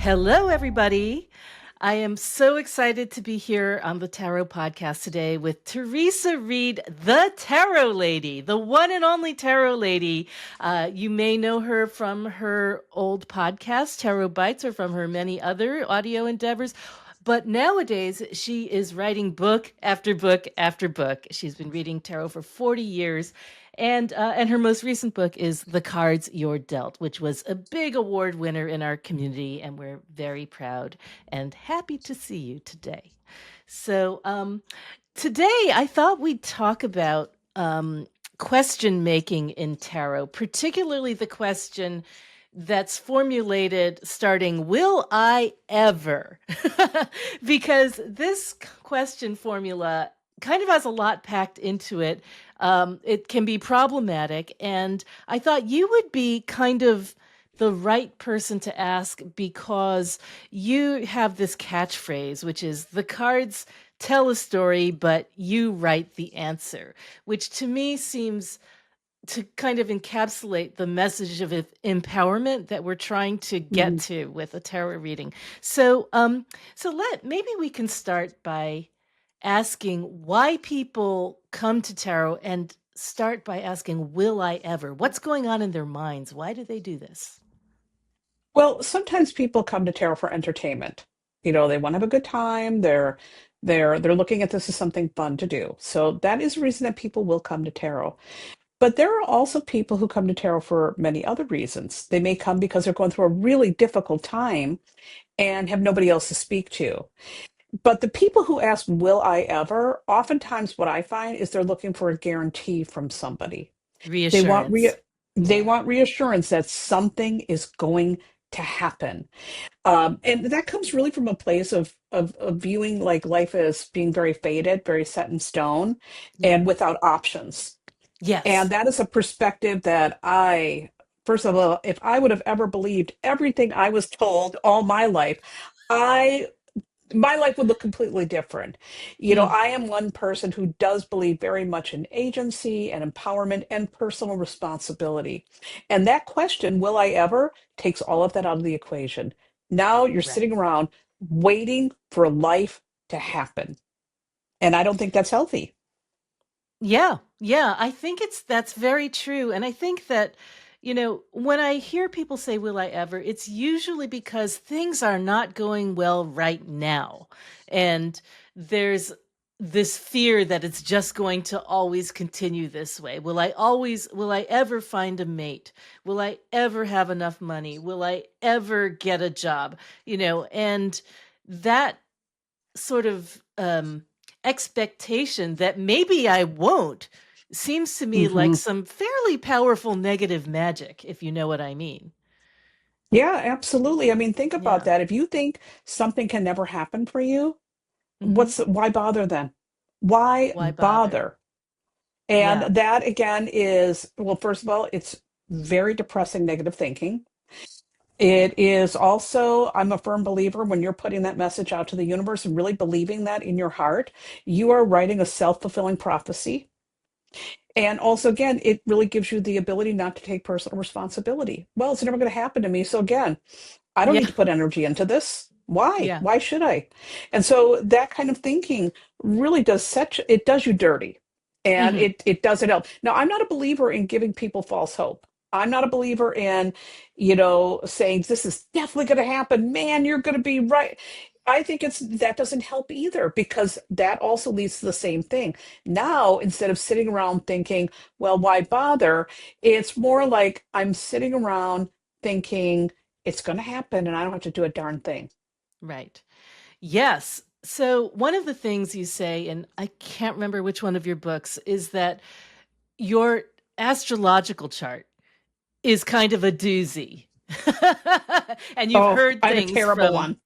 Hello, everybody. I am so excited to be here on the Tarot Podcast today with Theresa Reed, the Tarot Lady, the one and only Tarot Lady. You may know her from her old podcast, Tarot Bites, or from her many other audio endeavors. But nowadays, she is writing book after book after book. She's been reading tarot for 40 years. And her most recent book is The Cards You're Dealt, which was a big award winner in our community, and we're very proud and happy to see you today. So today I thought we'd talk about question making in tarot, particularly the question that's formulated starting, will I ever? Because this question formula kind of has a lot packed into it. It can be problematic. And I thought you would be kind of the right person to ask because you have this catchphrase, which is the cards tell a story, but you write the answer, which to me seems to kind of encapsulate the message of empowerment that we're trying to get Mhm. to with a tarot reading. So maybe we can start by asking why people come to tarot and start by asking, will I ever? What's going on in their minds? Why do they do this? Well, sometimes people come to tarot for entertainment. They want to have a good time. They're looking at this as something fun to do. So that is a reason that people will come to tarot. But there are also people who come to tarot for many other reasons. They may come because they're going through a really difficult time and have nobody else to speak to. But the people who ask, will I ever? Oftentimes what I find is they're looking for a guarantee from somebody. They want re Reassurance. they Yeah. want reassurance that something is going to happen. And that comes really from a place of viewing like life as being very fated, very set in stone, Yeah. and without options. And Yes. that is a perspective that first of all, if I would have ever believed everything I was told all my life, I my life would look completely different. Mm, I am one person who does believe very much in agency and empowerment and personal responsibility. And that question, will I ever, takes all of that out of the equation. Now you're right. sitting around waiting for life to happen. And I don't think that's healthy. Yeah, yeah, I think that's very true. And I think that, when I hear people say, will I ever, it's usually because things are not going well right now. And there's this fear that it's just going to always continue this way. Will I ever find a mate? Will I ever have enough money? Will I ever get a job? And that sort of expectation that maybe I won't seems to me like Hmm. some fairly powerful negative magic, if you know what I mean. Yeah, absolutely. I mean, think about Yeah. that. If you think something can never happen for you, Hmm. why bother then? Why Why bother? bother? And Yeah. that again is, well, first of all, it's very depressing negative thinking. It is also, I'm a firm believer when you're putting that message out to the universe and really believing that in your heart, you are writing a self-fulfilling prophecy. And also, again, it really gives you the ability not to take personal responsibility. Well, it's never going to happen to me. So, again, I don't Yeah. need to put energy into this. Why? Yeah. Why should I? And so that kind of thinking really it does you dirty and Hmm. it doesn't help. Now, I'm not a believer in giving people false hope. I'm not a believer in, saying this is definitely going to happen. Man, you're going to be right. I think that doesn't help either because that also leads to the same thing. Now, instead of sitting around thinking, well, why bother? It's more like I'm sitting around thinking, it's going to happen and I don't have to do a darn thing. Right. Yes. So one of the things you say, and I can't remember which one of your books, is that your astrological chart is kind of a doozy. And you've Oh, heard I have a things terrible from one.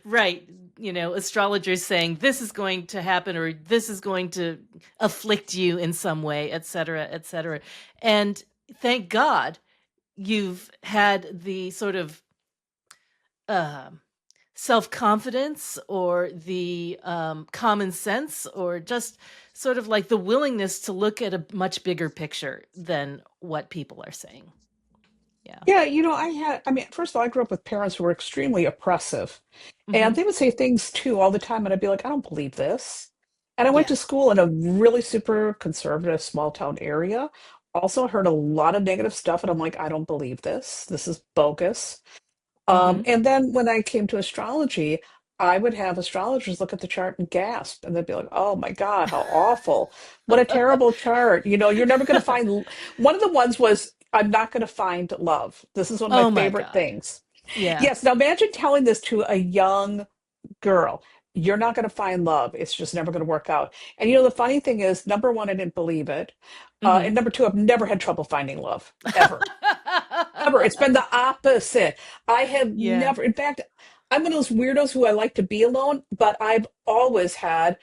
right, astrologers saying this is going to happen or this is going to afflict you in some way, etc., etc. And thank God you've had the sort of um self-confidence or the common sense or just sort of like the willingness to look at a much bigger picture than what people are saying. Yeah. Yeah, I mean, first of all, I grew up with parents who were extremely oppressive. And Hmm. they would say things too all the time, and I'd be like, I don't believe this. And I went Yeah. to school in a really super conservative small town area. Also heard a lot of negative stuff, and I'm like, I don't believe this. This is bogus. Hmm. And then when I came to astrology, I would have astrologers look at the chart and gasp, and they'd be like, "Oh my God, how awful! What a terrible chart! You're never going to find." One of the ones was, "I'm not going to find love." This is one of my Oh my favorite God. things. Yeah. Yes. Now imagine telling this to a young girl. You're not going to find love. It's just never going to work out. And the funny thing is, number one, I didn't believe it. Hmm. And number two, I've never had trouble finding love, ever. Ever. It's been the opposite. I have Yeah. never, in fact, I'm one of those weirdos who I like to be alone, but I've always had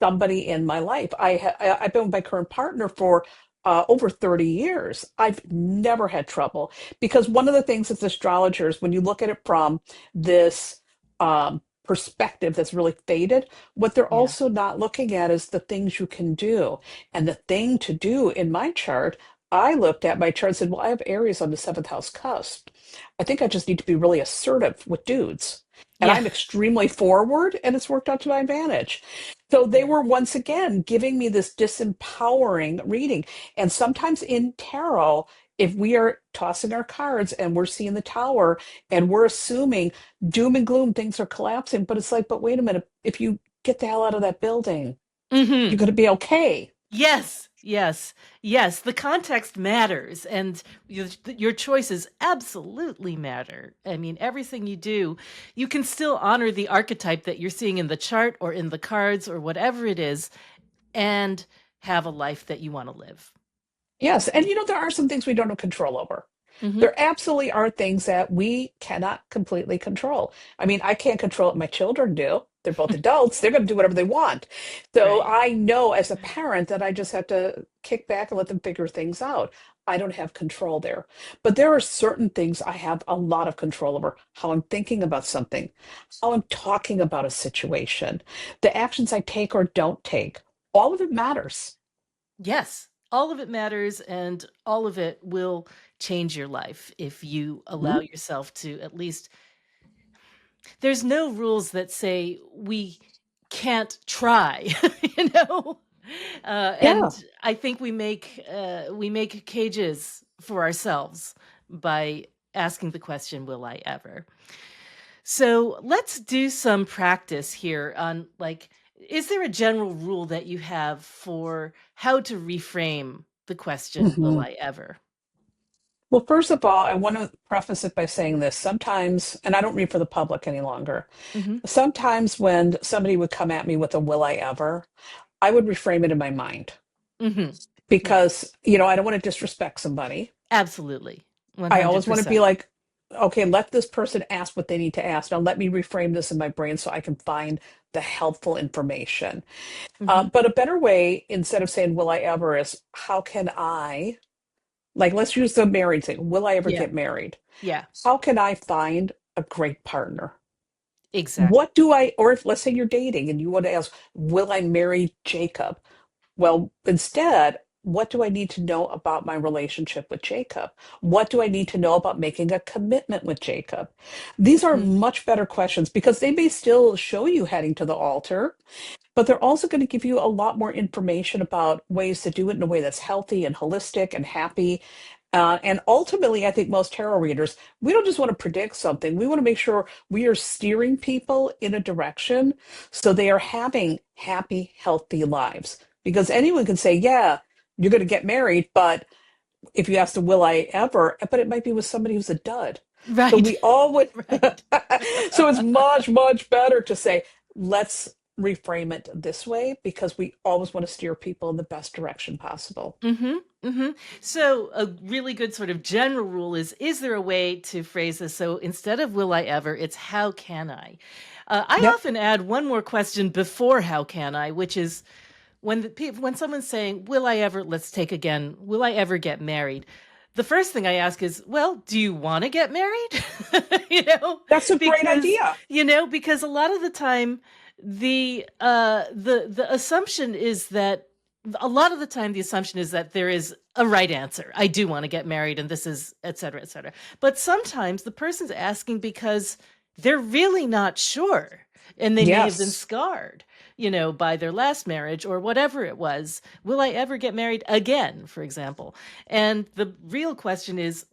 somebody in my life. I've been with my current partner for over 30 years. I've never had trouble because one of the things as astrologers, when you look at it from this perspective that's really faded, what they're Yeah. also not looking at is the things you can do. And the thing to do in my chart, I looked at my chart and said, well, I have Aries on the seventh house cusp. I think I just need to be really assertive with dudes. And Yeah. I'm extremely forward, and it's worked out to my advantage. So they Yeah. were once again giving me this disempowering reading. And sometimes in tarot, if we are tossing our cards and we're seeing the tower and we're assuming doom and gloom, things are collapsing, but it's like, but wait a minute, if you get the hell out of that building, Hmm. you're going to be okay. Yes, yes, yes. The context matters, and your choices absolutely matter. I mean, everything you do, you can still honor the archetype that you're seeing in the chart or in the cards or whatever it is, and have a life that you want to live. Yes. And there are some things we don't have control over. Hmm. There absolutely are things that we cannot completely control. I mean, I can't control what my children do. They're both adults. They're going to do whatever they want. So Right. I know as a parent that I just have to kick back and let them figure things out. I don't have control there. But there are certain things I have a lot of control over. How I'm thinking about something, how I'm talking about a situation, the actions I take or don't take. All of it matters. Yes, all of it matters, and all of it will change your life if you allow Mhm. yourself to at least. There's no rules that say we can't try, you know? And Yeah. I think we make cages for ourselves by asking the question, "Will I ever?" So let's do some practice here on like, is there a general rule that you have for how to reframe the question, "Will Mhm. I ever?" Well, first of all, I want to preface it by saying this. Sometimes, and I don't read for the public any longer, Hmm. sometimes when somebody would come at me with a will I ever, I would reframe it in my mind Hmm. Yeah, because, I don't want to disrespect somebody. absolutely. I always want to be 100%. like, okay, let this person ask what they need to ask. Now, let me reframe this in my brain so I can find the helpful information. Hmm. But a better way, instead of saying, will I ever, is how can I, like, let's use the married thing. Will I ever Yeah, get married? yeah, How can I find a great partner? exactly. What do I, or if let's say you're dating and you want to ask, will I marry Jacob? Well, instead, what do I need to know about my relationship with Jacob? What do I need to know about making a commitment with Jacob? These are Mhm. much better questions because they may still show you heading to the altar, but they're also going to give you a lot more information about ways to do it in a way that's healthy and holistic and happy. And ultimately, I think most tarot readers, we don't just want to predict something. We want to make sure we are steering people in a direction so they are having happy, healthy lives. Because anyone can say, yeah, you're going to get married, but if you ask them, will I ever? But it might be with somebody who's a dud. So Right. we all would, Right. so it's much, much better to say, let's reframe it this way because we always want to steer people in the best direction possible. Mhm, mhm. So a really good sort of general rule is there a way to phrase this? So instead of "Will I ever?" it's "How can I?" I Yep. often add one more question before "How can I?" which is when someone's saying, "Will I ever?" Let's take again, "Will I ever get married?" The first thing I ask is, "Well, do you wanna get married?" You know? That's a great Because idea. because a lot of the time, the assumption is that a lot of the time the assumption is that there is a right answer. I do want to get married and this is et cetera, et cetera. But sometimes the person's asking because they're really not sure. And they may have been Yes. scarred, by their last marriage or whatever it was. Will I ever get married again, for example? And the real question is,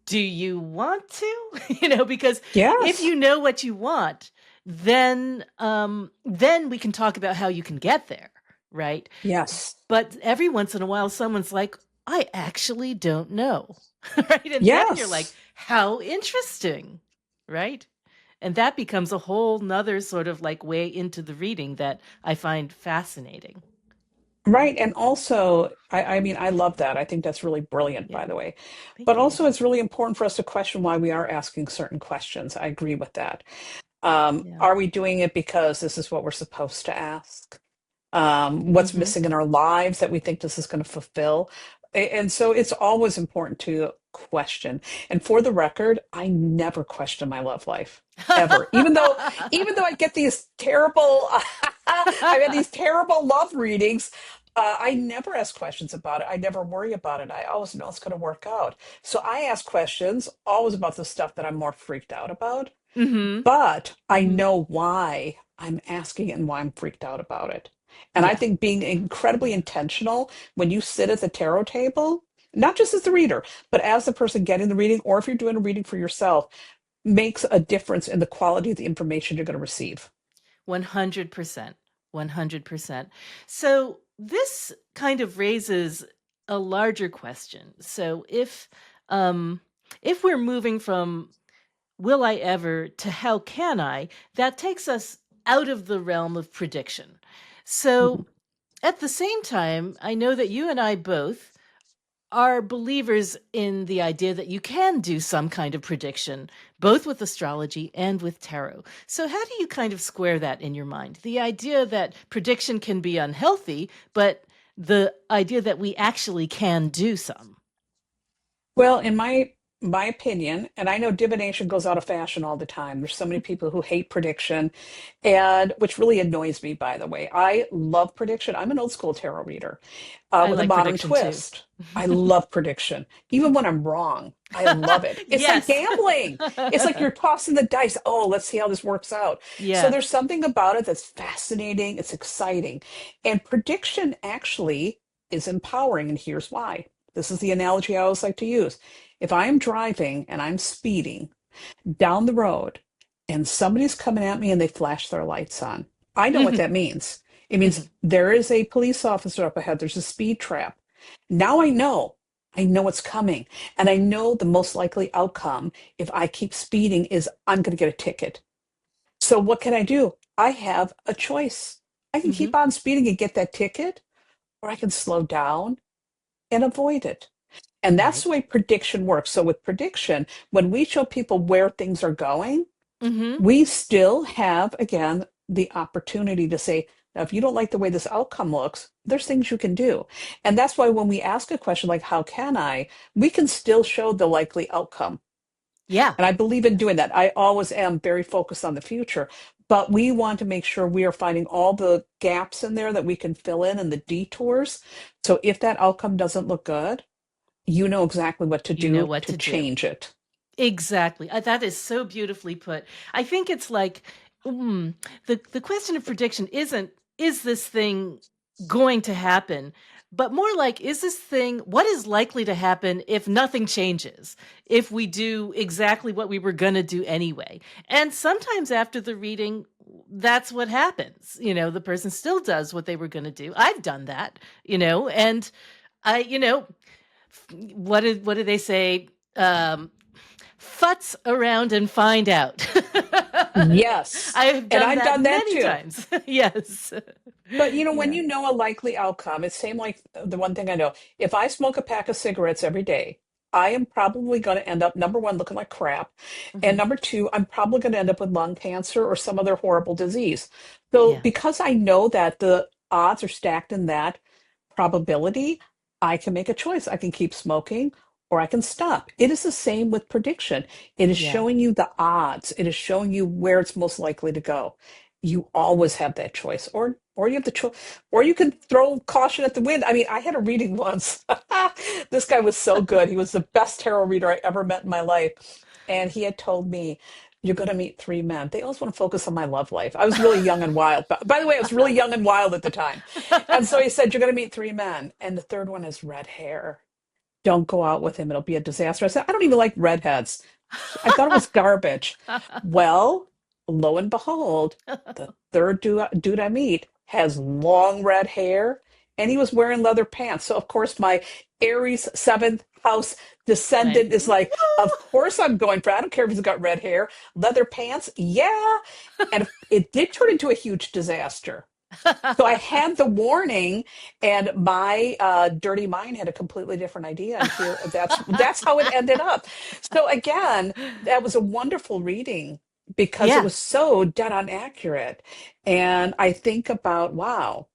do you want to? Because if Yes. you know what you want, then we can talk about how you can get there, right? Yes. But every once in a while, someone's like, I actually don't know. Right. And then you're like, Yes. how interesting. Right. And that becomes a whole nother sort of like way into the reading that I find fascinating. Right. And also, I mean, I love that. I think that's really brilliant, Yeah. by the way. But Thank you. also, it's really important for us to question why we are asking certain questions. I agree with that. Yeah. Are we doing it because this is what we're supposed to ask? What's Mm-hmm. missing in our lives that we think this is going to fulfill? And so it's always important to question. And for the record, I never question my love life ever. Even though I get these terrible, I've had these terrible love readings. I never ask questions about it. I never worry about it. I always know it's going to work out. So I ask questions always about the stuff that I'm more freaked out about, Mm-hmm. but I Mm-hmm. know why I'm asking it and why I'm freaked out about it. And I Yeah. think being incredibly intentional when you sit at the tarot table, not just as the reader, but as the person getting the reading, or if you're doing a reading for yourself, makes a difference in the quality of the information you're going to receive. 100%. 100%. So this kind of raises a larger question. So if we're moving from will I ever to how can I, that takes us out of the realm of prediction. Mhm. So at the same time, I know that you and I both are believers in the idea that you can do some kind of prediction, both with astrology and with tarot. So, how do you kind of square that in your mind? The idea that prediction can be unhealthy, but the idea that we actually can do some. Well, in my opinion, and I know divination goes out of fashion all the time. There's so many people who hate prediction, and which really annoys me, by the way. I love prediction. I'm an old school tarot reader I with a like modern prediction too. twist. I love prediction, even when I'm wrong. I love it. It's like Yes. gambling. It's like you're tossing the dice. Oh, let's see how this works out. So Yeah. there's something about it that's fascinating. It's exciting. And prediction actually is empowering, and here's why. This is the analogy I always like to use. If I am driving and I'm speeding down the road and somebody's coming at me and they flash their lights on, I know what Hmm. that means. It means there is a police officer up ahead, there's a speed trap. Now I know what's coming. And I know the most likely outcome if I keep speeding is I'm going to get a ticket. So what can I do? I have a choice. I can Hmm. keep on speeding and get that ticket, or I can slow down and avoid it. And that's Right. the way prediction works. So with prediction, when we show people where things are going, Hmm. we still have, again, the opportunity to say, now, if you don't like the way this outcome looks, there's things you can do. And that's why when we ask a question like, how can I, we can still show the likely outcome. Yeah. And I believe in doing that. I always am very focused on the future, but we want to make sure we are finding all the gaps in there that we can fill in and the detours. So if that outcome doesn't look good, you know exactly what to You know do what to to do. change it. Exactly. That is so beautifully put. I think it's like mm, the question of prediction isn't is this thing going to happen, but more like is this thing what is likely to happen if nothing changes, if we do exactly what we were going to do anyway. And sometimes after the reading, that's what happens. The person still does what they were going to do. I've done that, and I, what do they say? Futz around and find out. Yes. I have And done I've that done that many too. times. Yes. But when Yeah. you know a likely outcome, it's same like the one thing I know. If I smoke a pack of cigarettes every day, I am probably going to end up, number one, looking like crap. And Hmm. number two, I'm probably going to end up with lung cancer or some other horrible disease. So Yeah. because I know that the odds are stacked in that probability, I can make a choice. I can keep smoking or I can stop. It is the same with prediction. It is Yeah. showing you the odds. It is showing you where it's most likely to go. you always have that choice, or you have the choice, or you can throw caution at the wind. I mean, I had a reading once. This guy was so good. He was the best tarot reader I ever met in my life, and he had told me, "You're going to meet three men. They always want to focus on my love life." I was really young and wild. By the way, I was really young and wild at the time, and so he said, "You're going to meet three men, and the third one has red hair. Don't go out with him. It'll be a disaster." I said, "I don't even like redheads." I thought it was garbage. Well, lo and behold, the third dude I meet has long red hair and he was wearing leather pants. So, of course, my Aries seventh house Right. descendant is like, of course I'm going for, I don't care if he's got red hair, leather pants. Yeah. And it did turn into a huge disaster. So I had the warning, and my dirty mind had a completely different idea. And here, that's how it ended up. So again, that was a wonderful reading because it Yeah. was so dead on accurate. And I think about, wow,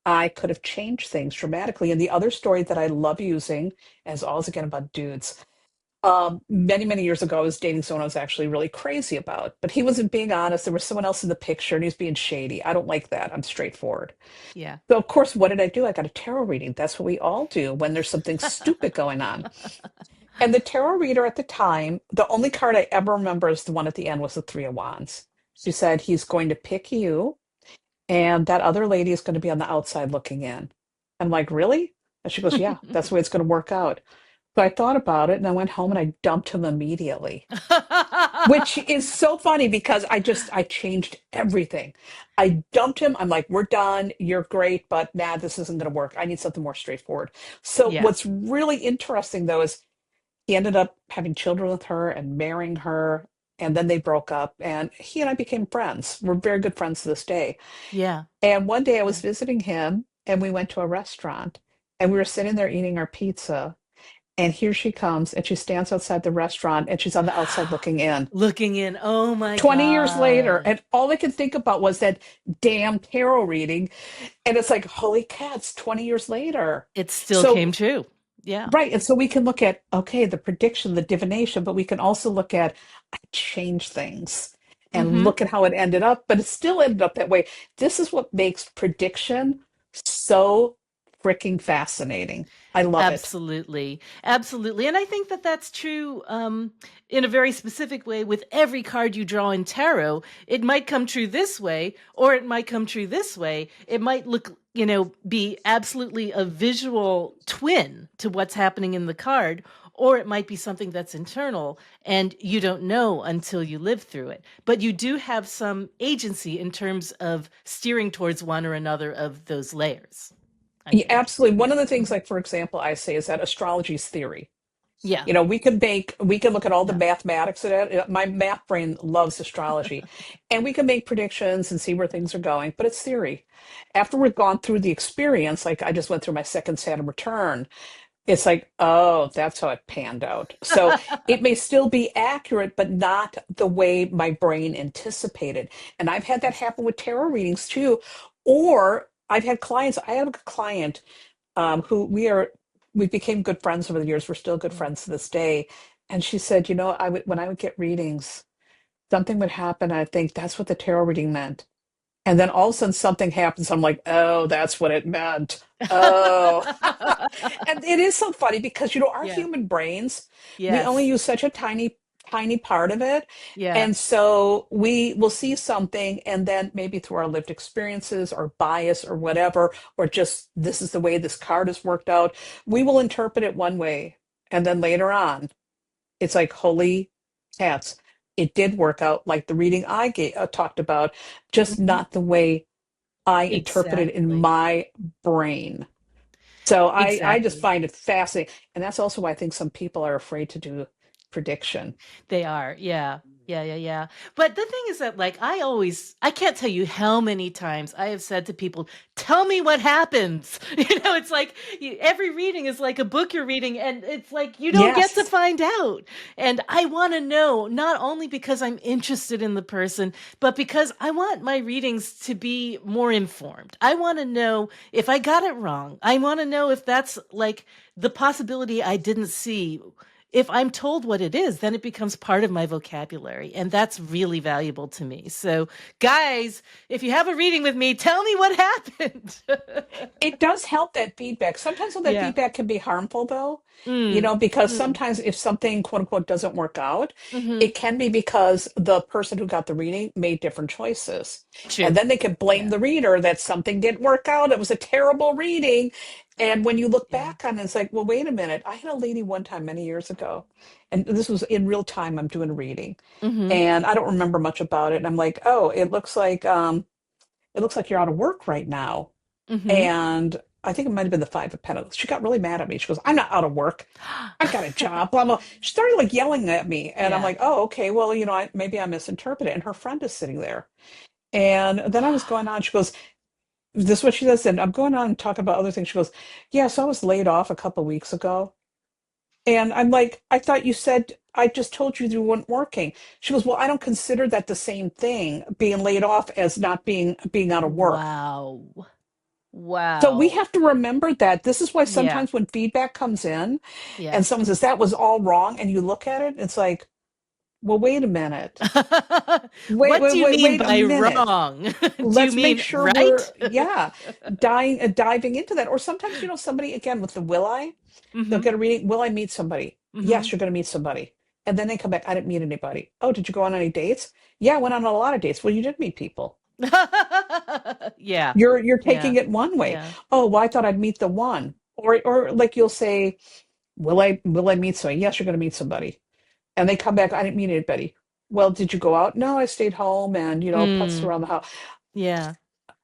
I could have changed things dramatically. And the other story that I love using, as always, again about dudes. Many, many years ago, I was dating someone I was actually really crazy about, but he wasn't being honest. There was someone else in the picture and he was being shady. I don't like that. I'm straightforward. Yeah. So, of course, what did I do? I got a tarot reading. That's what we all do when there's something stupid going on. And the tarot reader at the time, the only card I ever remember is the one at the end was the Three of Wands. She said, he's going to pick you, and that other lady is going to be on the outside looking in. I'm like, really? And she goes, yeah, that's the way it's going to work out. So I thought about it and I went home and I dumped him immediately, which is so funny because I changed everything. I dumped him. I'm like, we're done. You're great, but nah, this isn't going to work. I need something more straightforward. So Yeah. what's really interesting though is he ended up having children with her and marrying her. And then they broke up and he and I became friends. We're very good friends to this day. Yeah. And one day I was Yeah. visiting him and we went to a restaurant and we were sitting there eating our pizza. And here she comes and she stands outside the restaurant and she's on the outside looking in. Looking in. Oh my 20 years later, God. and all I could think about was that damn tarot reading. And it's like, holy cats, 20 years later. It still came So, true. Yeah. right. And so we can look at, okay, the prediction, the divination, but we can also look at, I changed things and Mm-hmm. look at how it ended up, but it still ended up that way. This is what makes prediction so freaking fascinating. I love it. Absolutely. Absolutely. And I think that that's true in a very specific way with every card you draw in tarot. It might come true this way, or it might come true this way. It might look, be absolutely a visual twin to what's happening in the card, or it might be something that's internal and you don't know until you live through it. But you do have some agency in terms of steering towards one or another of those layers, I Yeah, think. absolutely. One of the things, Mhm. like for example, I say is that astrology is theory. Yeah. We can look at all the Yeah. mathematics of it. My math brain loves astrology, and we can make predictions and see where things are going, but it's theory. After we've gone through the experience, like I just went through my second Saturn return, it's like, oh, that's how it panned out. So it may still be accurate, but not the way my brain anticipated. And I've had that happen with tarot readings too. Or I've had clients, I have a client who we became good friends over the years. We're still good friends to this day. And she said, when I would get readings, something would happen. I think that's what the tarot reading meant. And then all of a sudden something happens. I'm like, oh, that's what it meant. Oh. And it is so funny because, our Yeah. human brains, we only Yes. use such a tiny, tiny part of it. Yeah. And so we will see something, and then maybe through our lived experiences or bias or whatever, or just this is the way this card has worked out, we will interpret it one way. And then later on, it's like, holy cats, it did work out like the reading talked about, just Mhm. not the way I interpreted in Exactly. my brain. So I just Exactly. find it fascinating. And that's also why I think some people are afraid to do prediction. They are. Yeah. Yeah, yeah, yeah. But the thing is that, like, I can't tell you how many times I have said to people, tell me what happens. It's like every reading is like a book you're reading, and it's like you don't get to Yes. find out. And I want to know, not only because I'm interested in the person, but because I want my readings to be more informed. I want to know if I got it wrong. I want to know if that's like the possibility I didn't see if I'm told what it is, then it becomes part of my vocabulary. And that's really valuable to me. So, guys, if you have a reading with me, tell me what happened. It does help that feedback. Sometimes though, that Yeah. feedback can be harmful though, Mm. because Mm. sometimes if something quote unquote doesn't work out, Hmm. it can be because the person who got the reading made different choices. And True. then they could blame Yeah. the reader that something didn't work out. It was a terrible reading. And when you look Yeah. back on it, it's like, well, wait a minute. I had a lady one time many years ago, and this was in real time. I'm doing a reading, Hmm. and I don't remember much about it. And I'm like, oh, it looks like you're out of work right now. Hmm. And I think it might have been the Five of Pentacles. She got really mad at me. She goes, I'm not out of work. I got a job, blah, blah. She started like yelling at me. And I'm Yeah. like, oh, okay, well, maybe I misinterpreted. And her friend is sitting there. And then I was going on. She goes, this is what she says. And I'm going on and talking about other things. She goes, yeah, so I was laid off a couple weeks ago. And I'm like, I thought you said, I just told you weren't working. She goes, well, I don't consider that the same thing, being laid off as not being out of work. Wow. So we Wow. have to remember that this is why Yeah. sometimes when feedback comes in Yeah. and someone says that was all wrong, and you look at it, it's like, well, wait a minute. What do you mean Wait a by minute. wrong? Do you Let's make mean sure right? diving into that. Or sometimes, somebody, again, with the will I, they'll Hmm. get a reading, will I meet somebody? Hmm. Yes, you're going to meet somebody. And then they come back, I didn't meet anybody. Oh, did you go on any dates? Yeah, I went on a lot of dates. Well, you did meet people. Yeah. You're Yeah. taking it one way. Yeah. Oh, well, I thought I'd meet the one. Or like you'll say, will I meet somebody? Yes, you're going to meet somebody. And they come back, I didn't meet anybody. Well, did you go out? No, I stayed home and putzed Mm. around the house. Yeah.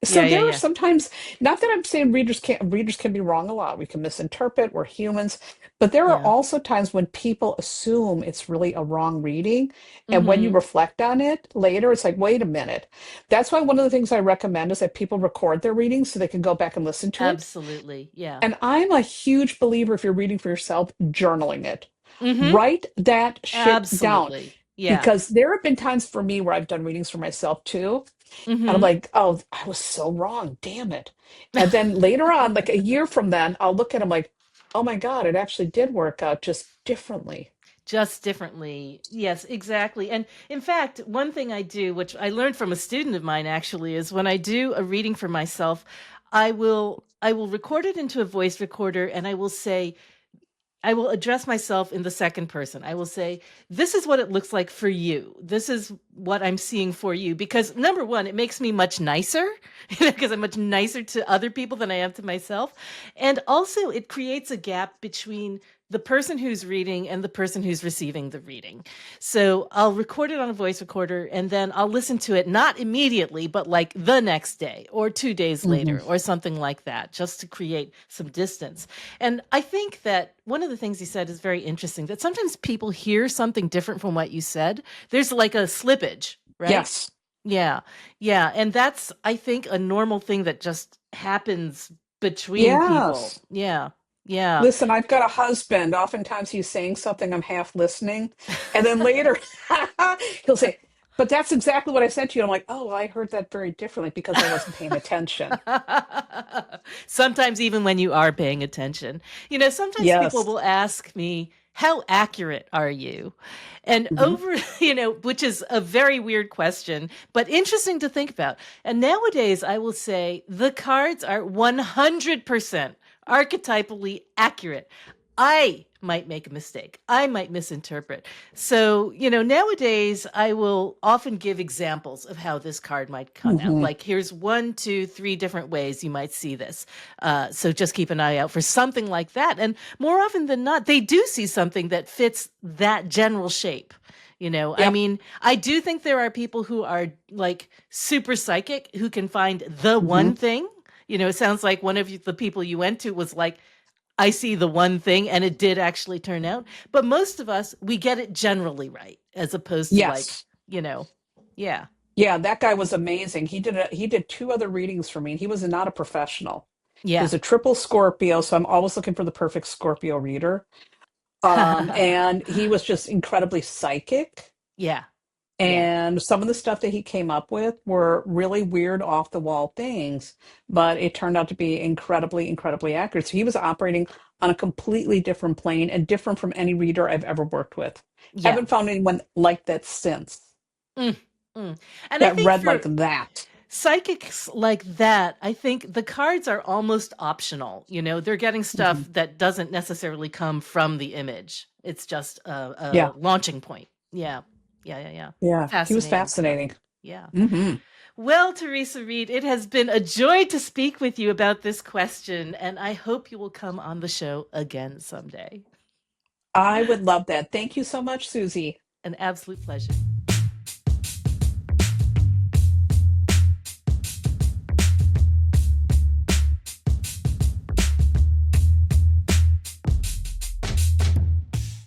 So Yeah. Yeah. there are Yeah. sometimes, not that I'm saying readers can be wrong a lot. We can misinterpret, we're humans, but there are Yeah. also times when people assume it's really a wrong reading. And when you Hmm. reflect on it later, it's like, wait a minute. That's why one of the things I recommend is that people record their readings so they can go back and listen to it. Absolutely. Yeah. And I'm a huge believer, if you're reading for yourself, journaling it. Hmm. Write that shit down. Absolutely. Yeah. Because there have been times for me where I've done readings for myself too. And I'm Hmm. like, oh, I was so wrong. Damn it. And then later on, like a year from then, I'll look at them like, oh my God, it actually did work out just differently. Just differently. Yes, exactly. And in fact, one thing I do, which I learned from a student of mine actually, is when I do a reading for myself, I will record it into a voice recorder and I will address myself in the second person. I will say, this is what it looks like for you. This is what I'm seeing for you. Because number one, it makes me much nicer, because I'm much nicer to other people than I am to myself. And also, it creates a gap between the person who's reading and the person who's receiving the reading. So I'll record it on a voice recorder and then I'll listen to it not immediately, but like the next day or 2 days Hmm. later or something like that, just to create some distance. And I think that one of the things you said is very interesting, that sometimes people hear something different from what you said. There's like a slippage, right? Yes. Yeah. Yeah. And that's, I think, a normal thing that just happens between people. Yes. Yeah. Yeah. Listen, I've got a husband. Oftentimes he's saying something, I'm half listening. And then later he'll say, but that's exactly what I said to you. I'm like, oh, I heard that very differently because I wasn't paying attention. Sometimes, even when you are paying attention, sometimes people Yes. will ask me, how accurate are you? And Hmm. which is a very weird question, but interesting to think about. And nowadays, I will say the cards are 100% archetypally accurate. I might make a mistake. I might misinterpret. So, nowadays I will often give examples of how this card might come out. Hmm. Like, here's one, two, three different ways you might see this. So just keep an eye out for something like that. And more often than not, they do see something that fits that general shape. I Yep. mean, I do think there are people who are like super psychic who can find the Hmm. one thing. It sounds like one of the people you went to was like, I see the one thing, and it did actually turn out. But most of us, we get it generally right, as opposed to like, Yes. yeah, Yeah, that guy was amazing. He did two other readings for me, and he was not a professional. He yeah, was a triple Scorpio, so I'm always looking for the perfect Scorpio reader. And he was just incredibly psychic. yeah, yeah. And some of the stuff that he came up with were really weird, off the wall things, but it turned out to be incredibly, incredibly accurate. So he was operating on a completely different plane and different from any reader I've ever worked with. Yeah. Haven't found anyone like that since, Mm, mm. And I that think read like for that. psychics like that, I think the cards are almost optional. They're getting stuff Mhm. that doesn't necessarily come from the image. It's just a Yeah, launching point. Yeah. Yeah, yeah, yeah. yeah, he was Fascinating stuff. fascinating. Yeah. Hmm. Well, Theresa Reed, it has been a joy to speak with you about this question, and I hope you will come on the show again someday. I would love that. Thank you so much, Susie. An absolute pleasure.